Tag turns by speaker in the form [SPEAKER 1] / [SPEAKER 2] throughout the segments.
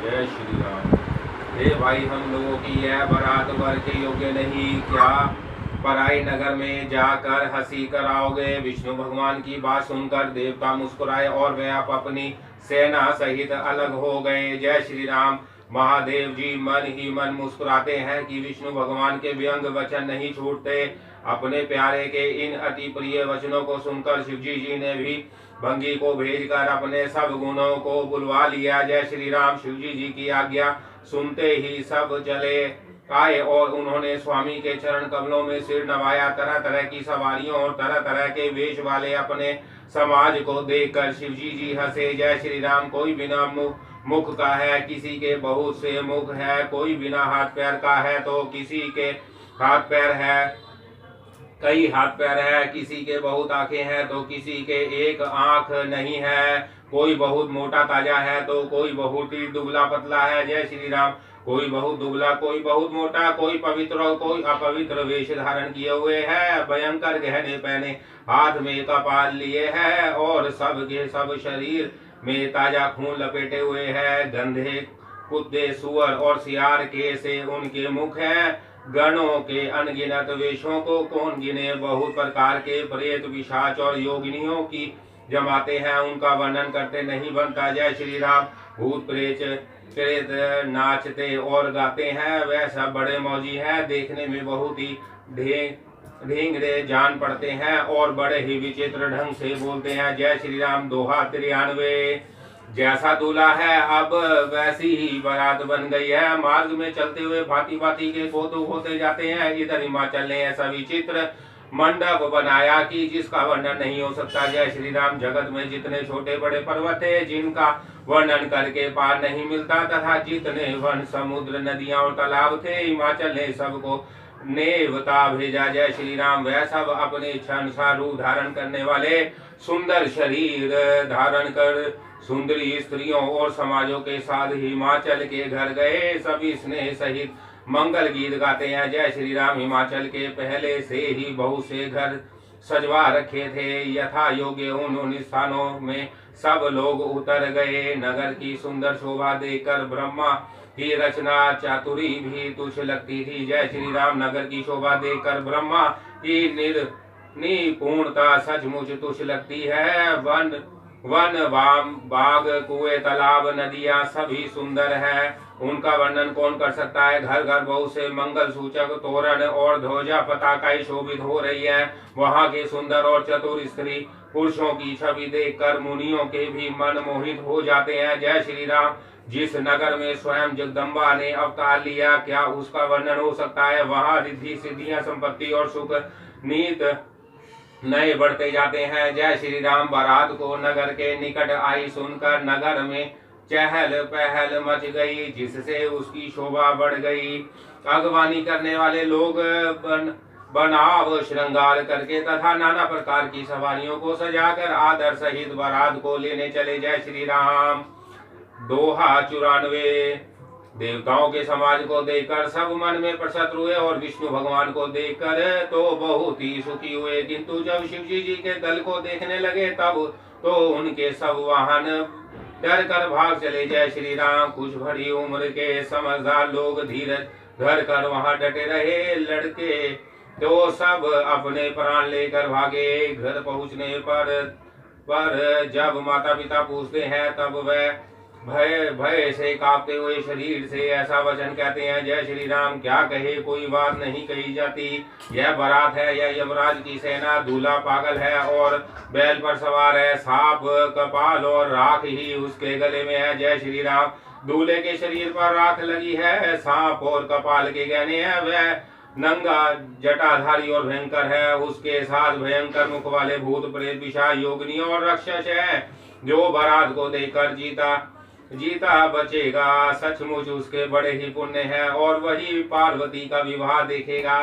[SPEAKER 1] जय श्री राम। हे भाई, हम लोगों की यह बारात वर के योग्य नहीं क्या? पराई नगर में जाकर हंसी कर आओगे। विष्णु भगवान की बात सुनकर देवता मुस्कुराए और वे आप अपनी सेना सहित अलग हो गए। जय श्री राम। महादेव जी मन ही मन मुस्कुराते हैं कि विष्णु भगवान के व्यंग वचन नहीं छूटते। अपने प्यारे के इन अति प्रिय वचनों को सुनकर शिवजी जी ने भी भंगी को भेजकर अपने सब गुणों को बुलवा लिया। जय श्री राम। शिवजी जी की आज्ञा सुनते ही सब चले आए और उन्होंने स्वामी के चरण कमलों में सिर नवाया। तरह तरह की सवारियों और तरह तरह के वेश वाले अपने समाज को देखकर शिवजी जी हंसे। जय श्री राम। कोई बिना मुख का है, किसी के बहुत से मुख है। कोई बिना हाथ पैर का है तो किसी के हाथ पैर है। कई हाथ पैर है, किसी के बहुत आंखें हैं तो किसी के एक आंख नहीं है। कोई बहुत मोटा ताजा है तो कोई बहुत ही दुबला पतला है। जय श्री राम। कोई बहुत दुबला, कोई बहुत मोटा, कोई पवित्र और कोई अपवित्र वेश धारण किए हुए है। भयंकर गहने पहने हाथ में कपाल लिए है और सब के सब शरीर में ताजा खून लपेटे हुए है। गंधे कुत्ते सुअर और सियार के से उनके मुख है। गणों के अनगिनत वेशों को कौन गिने। बहुत प्रकार के प्रेत पिशाच और योगिनियों की जमाते हैं, उनका वर्णन करते नहीं बनता। जय श्री राम। भूत प्रेत नाचते और गाते हैं, वह सब बड़े मौजी हैं। देखने में बहुत ही ढींगरे जान पड़ते हैं और बड़े ही विचित्र ढंग से बोलते हैं। जय श्री राम। दोहा 93। जैसा दूल्हा है अब वैसी ही बारात बन गई है। मार्ग में चलते हुए भांति भांति के कौतुक होते जाते हैं। इधर हिमाचल ने ऐसा विचित्र मंडप बनाया कि जिसका वर्णन नहीं हो सकता। जय श्री राम। जगत में जितने छोटे बड़े पर्वत है जिनका वर्णन करके पार नहीं मिलता, तथा जितने वन समुद्र नदियां और तालाब थे, हिमाचल ने सबको नेवता भेजा। जय श्री राम। वह सब अपने क्षण सा रूप धारण करने वाले सुंदर शरीर धारण कर सुंदरी स्त्रियों और समाजों के साथ हिमाचल के घर गए। सभी स्नेह सहित मंगल गीत गाते हैं। जय श्री राम। हिमाचल के पहले से ही बहुत से घर सजवा रखे थे। यथा योग्य उन स्थानों में सब लोग उतर गए। नगर की सुंदर शोभा देखकर ब्रह्मा की रचना चातुरी भी तुच्छ लगती थी। जय श्री राम। नगर की शोभा देखकर ब्रह्मा की निपुणता सचमुच तुच्छ लगती है। वन बाग कुएं तालाब नदियां सभी सुंदर है, उनका वर्णन कौन कर सकता है। घर घर बहुत से मंगल सूचक तोरण और ध्वजा पताकाएं शोभित हो रही है। वहां के सुंदर और चतुर स्त्री पुरुषों की छवि देखकर मुनियों के भी मन मोहित हो जाते हैं। जय श्री राम। जिस नगर में स्वयं जगदम्बा ने अवतार लिया, क्या उसका वर्णन हो सकता है। वहां रिद्धि सिद्धियां संपत्ति और सुख नीत नए बढ़ते जाते हैं। जय श्री राम। बारात को नगर के निकट आई सुनकर नगर में चहल पहल मच गई, जिससे उसकी शोभा बढ़ गई। अगवानी करने वाले लोग बनाव श्रृंगार करके तथा नाना प्रकार की सवारियों को सजाकर आदर सहित बारात को लेने चले। जय श्री राम। दोहा 94। देवताओं के समाज को देखकर सब मन में प्रसन्न हुए और विष्णु भगवान को देखकर तो बहुत ही सुखी हुए, किंतु जब शिवजी जी के दल को देखने लगे तब तो उनके सब वाहन डर कर भाग चले। जय श्री राम। कुछ बड़ी उम्र के समझदार लोग धीरज धर कर वहां डटे रहे। लड़के तो सब अपने प्राण लेकर भागे। घर पहुंचने पर जब माता पिता पूछते हैं तब वह भय से कांपते हुए शरीर से ऐसा वचन कहते हैं। जय श्री राम। क्या कहे, कोई बात नहीं कही जाती। यह बारात है, यह यमराज की सेना। दूल्हा पागल है और बैल पर सवार है। सांप कपाल और राख ही उसके गले में है। जय श्री राम। दूल्हे के शरीर पर राख लगी है, सांप और कपाल के गहने हैं। वह नंगा जटाधारी और भयंकर है। उसके साथ भयंकर मुख वाले भूत प्रेत पिशाच योगिनी और राक्षस है। जो बारात को देखकर जीता बचेगा, सचमुच उसके बड़े ही पुण्य है और वही पार्वती का विवाह देखेगा।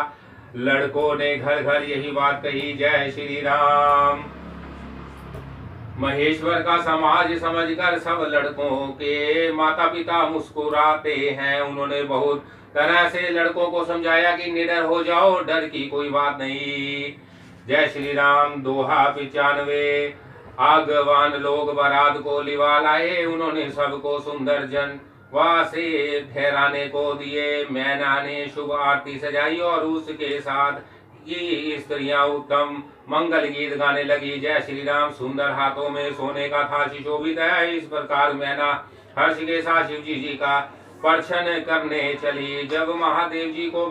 [SPEAKER 1] लड़कों ने घर घर यही बात कही। जय श्री राम। महेश्वर का समाज समझकर सब लड़कों के माता पिता मुस्कुराते हैं। उन्होंने बहुत तरह से लड़कों को समझाया कि निडर हो जाओ, डर की कोई बात नहीं। जय श्री राम। दोहा 95। आगवान लोग बारात को लिवा लाए। उन्होंने सबको वहां से ठहराने को दिए। मैना ने शुभ आरती सजाई और उसके साथ की स्त्रियां उत्तम मंगल गीत गाने लगी। जय श्री राम। सुंदर हाथों में सोने का था सुशोभित है। इस प्रकार मैना हर्ष के साथ शिव जी का पर्शन करने चली। जब महादेव जी को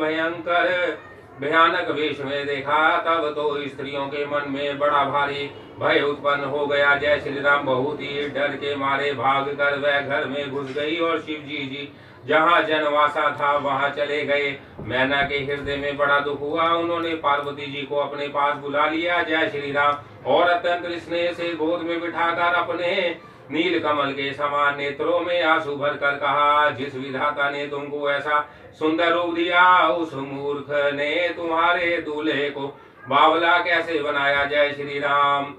[SPEAKER 1] भयानक वेश में देखा तब तो स्त्रियों के मन में बड़ा भारी भय उत्पन्न हो गया। जय श्री राम। बहुत ही डर के मारे भाग कर वह घर में घुस गई और शिव जी जहाँ जनवासा था वहां चले गए। मैना के हृदय में बड़ा दुख हुआ। उन्होंने पार्वती जी को अपने पास बुला लिया। जय श्री राम। और अत्यंत स्नेह से गोद में बिठाकर अपने नील कमल के समान नेत्रों में आंसू भर कर कहा, जिस विधाता ने तुमको ऐसा सुंदर रूप दिया उस मूर्ख ने तुम्हारे दूल्हे को बावला कैसे बनाया। जय श्री राम।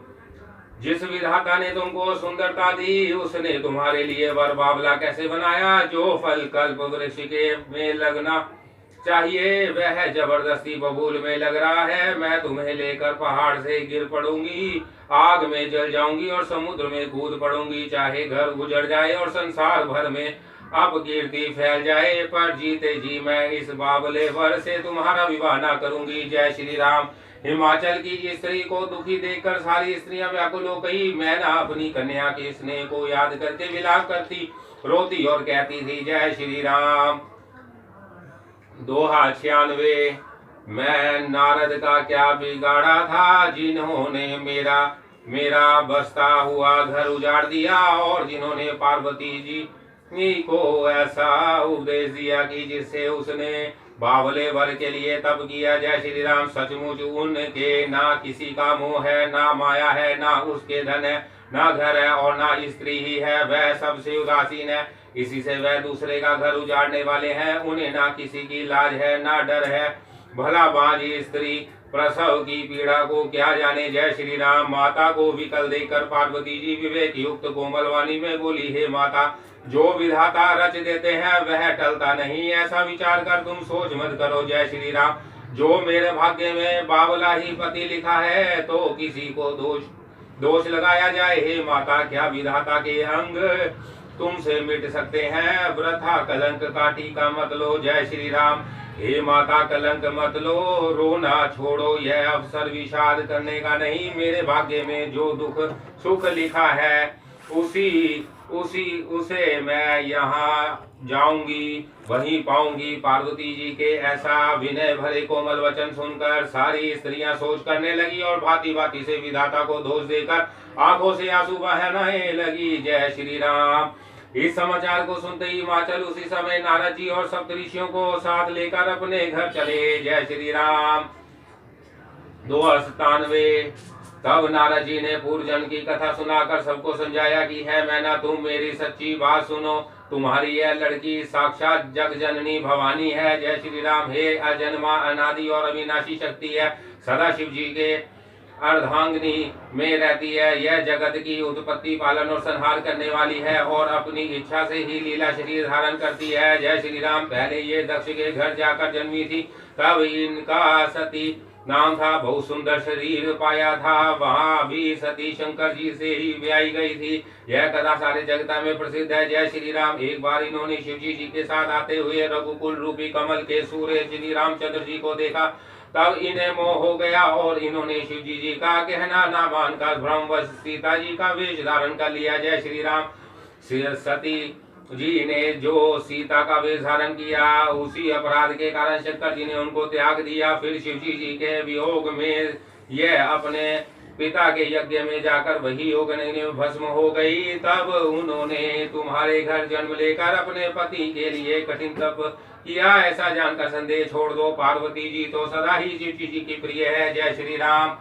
[SPEAKER 1] जिस विधाता ने तुमको सुंदरता दी उसने तुम्हारे लिए वर बावला कैसे बनाया। जो फल कल्प वृक्ष के में लगना चाहिए वह जबरदस्ती बबूल में लग रहा है। मैं तुम्हें लेकर पहाड़ से गिर पड़ूंगी, आग में जल जाऊंगी और समुद्र में कूद पड़ूंगी। चाहे घर उजड़ जाए और संसार भर में अपकीर्ति फैल जाए, पर जीते जी मैं इस बावले वर से तुम्हारा विवाह न करूंगी। जय श्री राम। हिमाचल की स्त्री को दुखी देखकर सारी स्त्रियां व्याकुल हो गई। मैना अपनी कन्या के स्नेह को याद करके विलाप करती रोती और कहती थी। जय श्री राम। दोहा 96। मैं नारद का क्या बिगाड़ा था जिन्होंने मेरा बसता हुआ घर उजाड़ दिया, और जिन्होंने पार्वती जी को ऐसा उपदेश दिया कि जिससे उसने बावले वर के लिए तप किया। जय श्री राम। सचमुच उनके ना किसी का मोह है, ना माया है, ना उसके धन है, ना घर है और ना स्त्री ही है। वह सबसे उदासीन है, इसी से वह दूसरे का घर उजाड़ने वाले हैं। उन्हें ना किसी की लाज है, ना डर है। भला बांझी स्त्री प्रसव की पीड़ा को क्या जाने। जय श्री राम। माता को विकल देकर पार्वती जी विवेक युक्त कोमल वाणी में बोली, हे माता, जो विधाता रच देते हैं वह टलता नहीं, ऐसा विचार कर तुम सोच मत करो। जय श्री राम। जो मेरे भाग्य में बावला ही पति लिखा है तो किसी को दोष लगाया जाए। हे माता, क्या विधाता के अंग तुमसे मिट सकते हैं। वृथा कलंक का टीका मत लो। जय श्री राम। हे माता, कलंक मत लो, रोना छोड़ो, यह अवसर विषाद करने का नहीं। मेरे भाग्य में जो दुख सुख लिखा है उसे मैं यहाँ जाऊंगी वहीं पाऊंगी। पार्वती जी के ऐसा विनय भरे कोमल वचन सुनकर सारी स्त्रियां सोच करने लगी और भांति भांति से विधाता को दोष देकर आंखों से आंसू बहाने लगी। जय श्री राम। इस समाचार को सुनते ही हिमाचल उसी समय नारद जी और सप्तऋषियों को साथ लेकर अपने घर चले। जय श्री राम। 297। तब नारद जी ने पूर्वजन्म की कथा सुनाकर सबको समझाया कि है मैना, तुम मेरी सच्ची बात सुनो। तुम्हारी यह लड़की साक्षात जग जननी भवानी है। जय श्री राम। हे अजन्मा, अनादि और अविनाशी शक्ति है, सदा शिव जी के अर्धांगिनी में रहती है। यह जगत की उत्पत्ति, पालन और संहार करने वाली है और अपनी इच्छा से ही लीला शरीर धारण करती है। जय श्री राम। पहले ये दक्ष के घर जाकर जन्मी थी, तब इनका सती नाम था। बहुत सुंदर शरीर पाया था, वहाँ भी सती शंकर जी से ही ब्याई गई थी। यह कथा सारे जगत में प्रसिद्ध है। जय श्री राम। एक बार इन्होंने शिव जी के साथ आते हुए रघुकुल रूपी कमल के सूर्य श्री रामचंद्र जी को देखा, तब इन्हें मोह हो गया और इन्होंने शिव जी का कहना ना मानकर भ्रमवश सीता जी का वेश धारण कर लिया। जय श्री राम। सती जी ने जो सीता का वेश धारण किया, उसी अपराध के कारण शंकर जी ने उनको त्याग दिया। फिर शिव जी के वियोग में यह अपने पिता के यज्ञ में जाकर वही योगनी में भस्म हो गई। तब उन्होंने तुम्हारे घर जन्म लेकर अपने पति के लिए कठिन तप किया, ऐसा जानकर संदेह छोड़ दो। पार्वती जी तो सदा ही शिव जी की प्रिय है। जय श्री राम।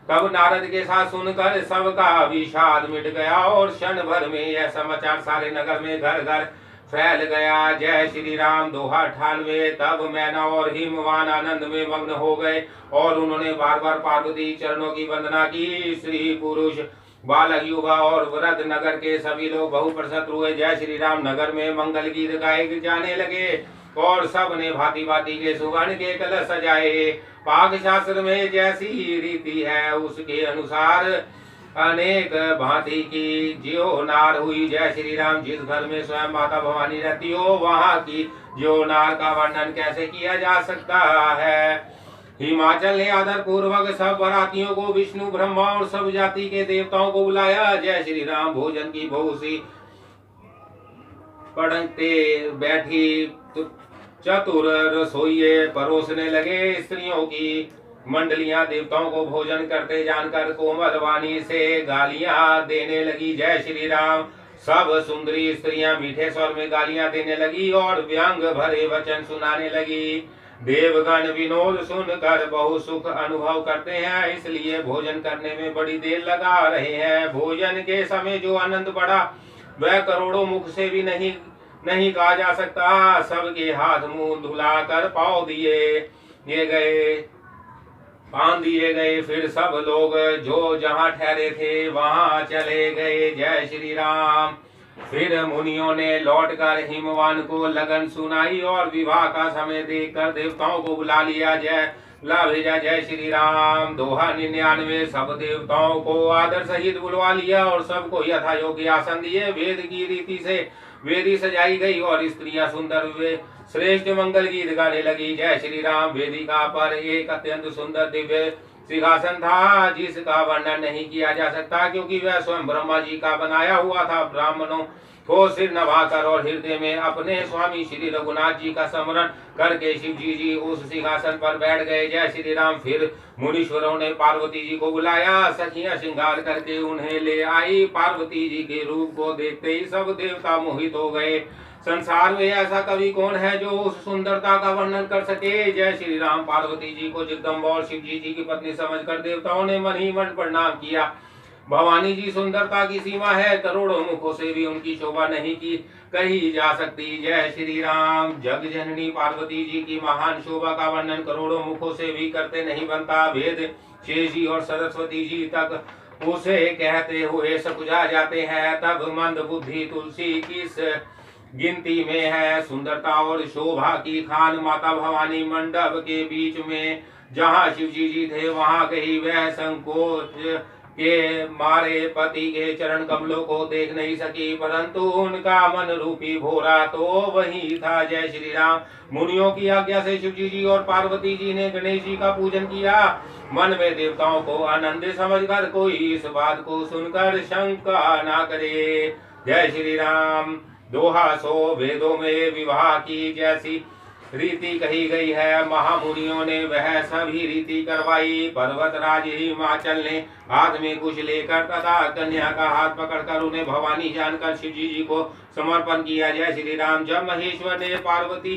[SPEAKER 1] तब नारद के साथ सुनकर सबका विषाद मिट गया और क्षण भर में यह समाचार सारे नगर में घर घर फैल गया। जय श्री राम। दोहा 98। तब मैना और हिमवान आनंद में मग्न हो गए और उन्होंने बार बार पार्वती चरणों की वंदना की। स्त्री पुरुष बालक युवा और वृद्ध नगर के सभी लोग बहुत प्रसन्न हुए। जय श्री राम। नगर में मंगल गीत गाए जाने लगे और सब ने भांति भांति के सुवर्ण के कलश सजाए। पाक शास्त्र में जैसी रीति है उसके अनुसार अनेक भांति की ज्यो नार हुई। जय श्री राम। जिस घर में स्वयं माता भवानी रहती हो वहां की ज्यो नार का वर्णन कैसे किया जा सकता है। हिमाचल ने आदर पूर्वक सब बरातियों को, विष्णु ब्रह्मा और सब जाति के देवताओं को बुलाया। जय श्री राम। भोजन की बहुत सी पढ़ते बैठी चतुर रसोइये परोसने लगे। स्त्रियों की मंडलियां देवताओं को भोजन करते जानकर कोमल वाणी से गालियां देने लगी। जय श्री राम। सब सुंदरी स्त्रियां मीठे स्वर में गालियां देने लगी और व्यंग भरे वचन सुनाने लगी। देवगण विनोद सुनकर बहुत सुख अनुभव करते हैं, इसलिए भोजन करने में बड़ी देर लगा रहे हैं। भोजन के समय जो आनंद बढ़ा वह करोड़ों मुख से भी नहीं कहा जा सकता। सबके हाथ मुंह धुलाकर पाँव दिए गए। फिर सब लोग जो जहां ठहरे थे वहां चले गए। जय श्री राम। फिर मुनियों ने लौटकर हिमवान को लगन सुनाई और विवाह का समय देखकर देवताओं को बुला लिया। भेजा। जय श्री राम। दोहा 99। सब देवताओं को आदर सहित बुलवा लिया और सबको यथा योग्य आसन दिए। वेद की रीति से वेदी सजाई गई और स्त्रियां सुंदर श्रेष्ठ मंगल गीत गाने लगी। जय श्री राम। वेदिका पर एक अत्यंत सुंदर दिव्य सिंहासन था जिसका वर्णन नहीं किया जा सकता, क्योंकि वह स्वयं ब्रह्मा जी का बनाया हुआ था। ब्राह्मणों को सिर नवाकर और हृदय में अपने स्वामी श्री रघुनाथ जी का स्मरण करके शिव जी उस सिंहासन पर बैठ गए। जय श्री राम। फिर मुनीश्वरों ने पार्वती जी को बुलाया। सखियां श्रृंगार करके उन्हें ले आई। पार्वती जी के रूप को देखते ही सब देवता मोहित हो गए। संसार में ऐसा कवि कौन है जो उस सुंदरता का वर्णन कर सके। जय श्री राम। पार्वती जी को जगदम्बा और शिव जी की पत्नी समझकर देवताओं ने मन ही मन प्रणाम किया। भवानी जी सुंदरता की सीमा है, करोड़ों मुखों से भी उनकी शोभा नहीं की कही जा सकती। जय श्री राम। जग जननी पार्वती जी की महान शोभा का वर्णन करोड़ों मुखों से भी करते नहीं बनता। वेद शेष जी और सरस्वती जी तक उसे कहते हुए सकुचा जाते हैं, तब मंद बुद्धि तुलसी किस गिनती में है। सुंदरता और शोभा की खान माता भवानी मंडप के बीच में जहाँ शिव जी थे वहां कहीं वह संकोच के मारे पति के चरण कमलों को देख नहीं सकी, परंतु उनका मन रूपी भोरा तो वही था। जय श्री राम। मुनियों की आज्ञा से शिव जी और पार्वती जी ने गणेश जी का पूजन किया। मन में देवताओं को आनंदित समझकर कोई इस बात को सुनकर शंका ना करे। जय श्री राम। दोहा 100। वेदों में विवाह की जैसी रीति कही गई है, महामुनियों ने वह सभी रीति करवाई। पर्वतराज हिमाचल ने हाथ में कुछ लेकर तथा कन्या का हाथ पकड़कर उन्हें भवानी जानकर शिव जी को समर्पण किया। जय श्री राम। जब महेश्वर ने पार्वती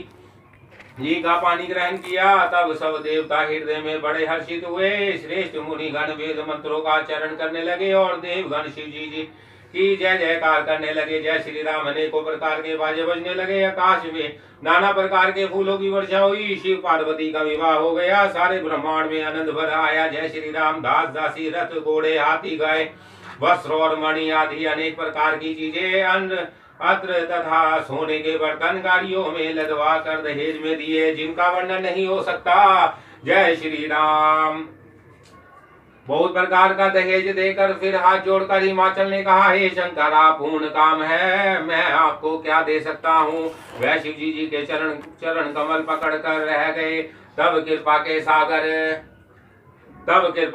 [SPEAKER 1] जी का पानी ग्रहण किया तब सब देवता हृदय में बड़े हर्षित हुए। श्रेष्ठ मुनिगण वेद मंत्रों का चरण करने लगे और देवगण शिव जी की जय जयकार करने लगे। जय श्री राम। अनेकों प्रकार के बाजे बजने लगे। आकाश में नाना प्रकार के फूलों की वर्षा हुई। शिव पार्वती का विवाह हो गया। सारे ब्रह्मांड में आनंद भर आया। जय श्री राम। दास दासी रथ घोड़े हाथी गाय वस्त्र और मणि आदि अनेक प्रकार की चीजें अन्न अत्र तथा सोने के बर्तन गाड़ियों में लदवा कर दहेज में दिए, जिनका वर्णन नहीं हो सकता। जय श्री राम। बहुत प्रकार का दहेज देकर फिर हाथ जोड़कर हिमाचल ने कहा, हे शंकरा, पूर्ण काम है, मैं आपको क्या दे सकता हूँ। वह शिव जी के चरण कमल पकड़ कर रह गए। तब कृपा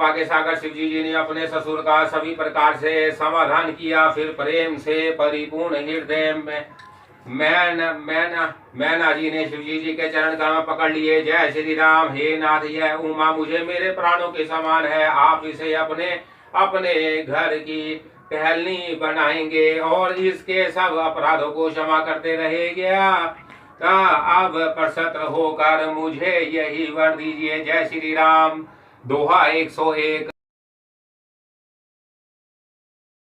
[SPEAKER 1] के सागर शिव जी ने अपने ससुर का सभी प्रकार से समाधान किया। फिर प्रेम से परिपूर्ण हृदय में मैना जी ने शिव जी के चरण कमल पकड़ लिए। जय श्री राम। हे नाथ, यह उमा मुझे मेरे प्राणों के समान है। आप इसे अपने घर की टहलनी बनाएंगे और इसके सब अपराधों को क्षमा करते रहेगा। अब प्रसन्न होकर मुझे यही वर दीजिए। जय श्री राम। दोहा 101।